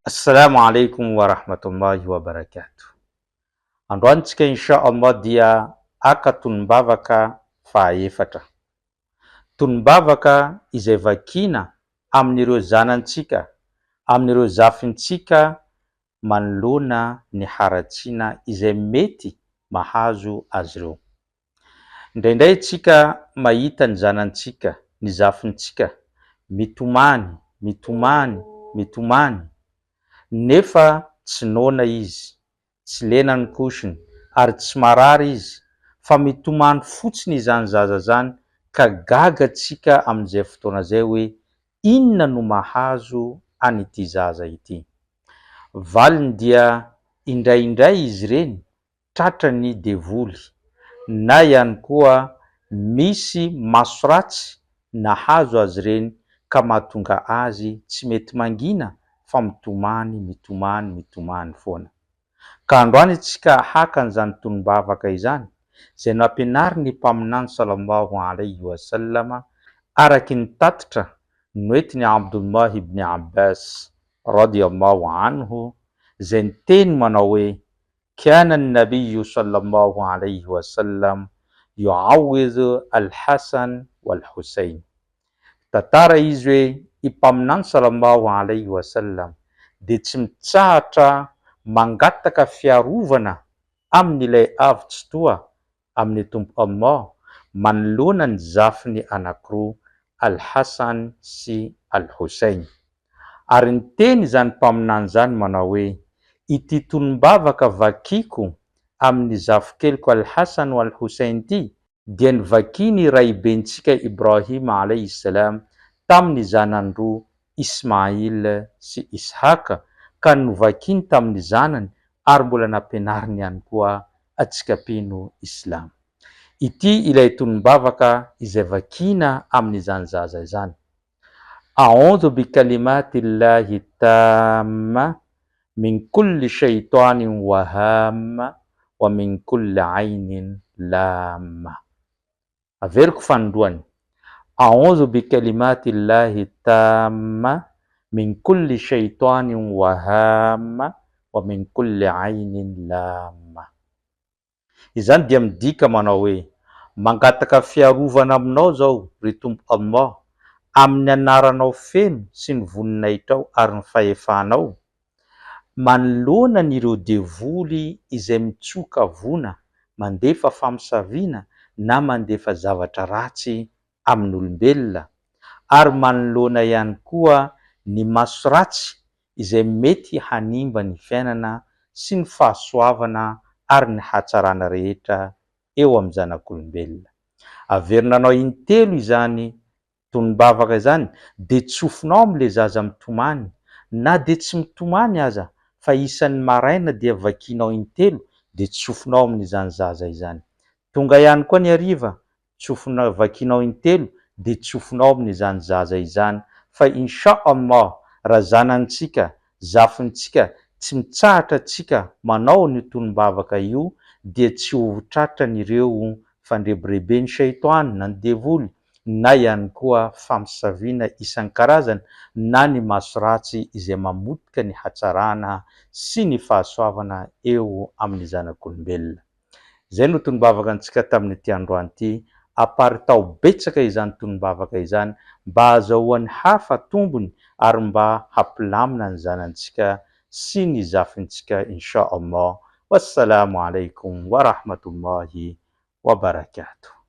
Assalamu alaikum wa rahmatullahi wa barakatuh. Androantsika insha Allah dia aka tonom-bavaka fahaefatra. Tonom-bavaka izay vakina amin'ireo zanantsika, amin'ireo zafintsika manoloana ny haratsiana izay mety mahazo azy ireo. Indraindray tsika mahita ny zanantsika, ny zafintsika mitomany nefa tsy noana izy, tsy lena ny kosiny ary tsy marary izy fa mitomany fotsiny izany zaza zany, ka gaga tsika amin'izay fotoana zay hoe inona no mahazo an'ity zaza ity. Valiny dia indraindray izy ireny tratrany devoly, na ihany koa misy masoratsy nahazo azy ireny ka mahatonga azy tsy mety mangina fa mitomany foana. Ka androany tsika haka an'izany tonom-bavaka izany izay nampianariny mpaminany sallallahu alaihi wasallam araky ny tatitra noentiny Abdullah ibn Abbas radiyallahu anhu, izay niteny manao hoe kana an-nabiyyu sallallahu alaihi wasallam yu'awwidhu al-Hasan wal-Husayn. Tantara izy hoe i mpaminany sallallahu alaihi wasallam de tsy mitsahatra mangataka fiarovana amin'ilay avy tsy toa amin'ny tompo Allah manoloana ny zafiny anankiroa Al-Hasan sy Al-Husayn. Ary niteny zany mpaminany zany manao hoe ity tonom-bavaka vakiko amin'ny zafikelyko Al-Hasan wal-Husayn ity dia nivakiny raibentsika Ibrahim alayhi salam tamin'ny zanany roa Ismail sy Ishaka, ka novakiny tamin'ny zanany ary mbola nampianariny ihany koa atsikapino Islam. Ity ilay tonom-bavaka izay vakina amin'izany zaza izany. A'udhu bi kalimatillahi tamma min kulli shaitanin wa hamma wa min kulli ainin lamma. Averiko fanindroany. A'udhu bi kalimatillahi tamma min kulli shaitanin wa hamma wa min kulli ainin lamma. Izany dia midika manao hoe mangataka fiarovana aminao zao ry tompo Allah amin'ny anaranao feno sy ny voninahitrao ary ny fahefanao, manoloana an'ireo devoly izay mitsoka vona, mandefa famosavina na mandefa zavatra ratsy amin'ny olombelona, ary manoloana ihany koa ny masoratsy izay mety hanimba ny fiainana sy ny fahasoavana ary ny hatsarana rehetra eo amin'ny zanak'olombelona. Averinanao intelo izany tonom-bavaka izany de tsofinao amin'le zaza mitomany, na de tsy mitomany aza fa isan'ny maraina dia vakinao intelo de tsofinao amin'izany zaza izany. Tonga ihany koa ny hariva, tsofinao, vakinao intelo de tsofinao amin'izany zaza izany. Fa insha Allah raha zanantsika, zafintsika tsy mitsahatra tsika manao ny tonom-bavaka io dia tsy ho tratran'ireo fandrebirebeny shaitany na ny devoly, na ihany koa famosavina isan-karazany na ny masoratsy izay mamotika ny hatsarana sy ny fahasoavana eo amin'ny zanak'olombelona. Zay no tonom-bavaka antsika tamin'ity androany ity. Aparitao betsaka izany tonom-bavaka izany mba hahazoany hafa tombony ary mba hampilamina ny zanantsika sy ny zafintsika insha Allah. Wassalamu alaikum wa rahmatullahi wa barakatuh.